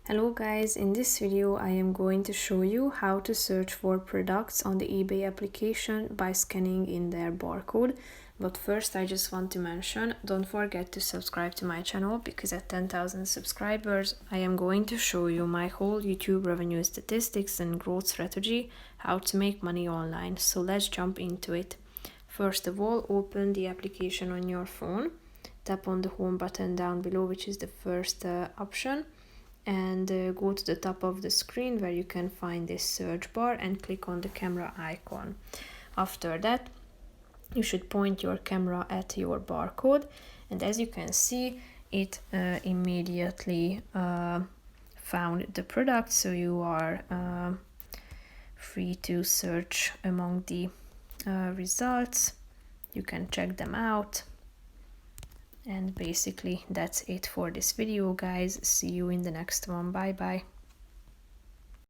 Hello guys, in this video I am going to show you how to search for products on the eBay application by scanning in their barcode. But first I just want to mention, don't forget to subscribe to my channel because at 10,000 subscribers I am going to show you my whole YouTube revenue statistics and growth strategy, how to make money online. So let's jump into it. First of all, open the application on your phone, tap on the home button down below, which is the first option, and go to the top of the screen where you can find this search bar and click on the camera icon. After that, you should point your camera at your barcode, and as you can see, it immediately found the product, so you are free to search among the results. You can check them out. And basically that's it for this video, guys. See you in the next one. Bye bye.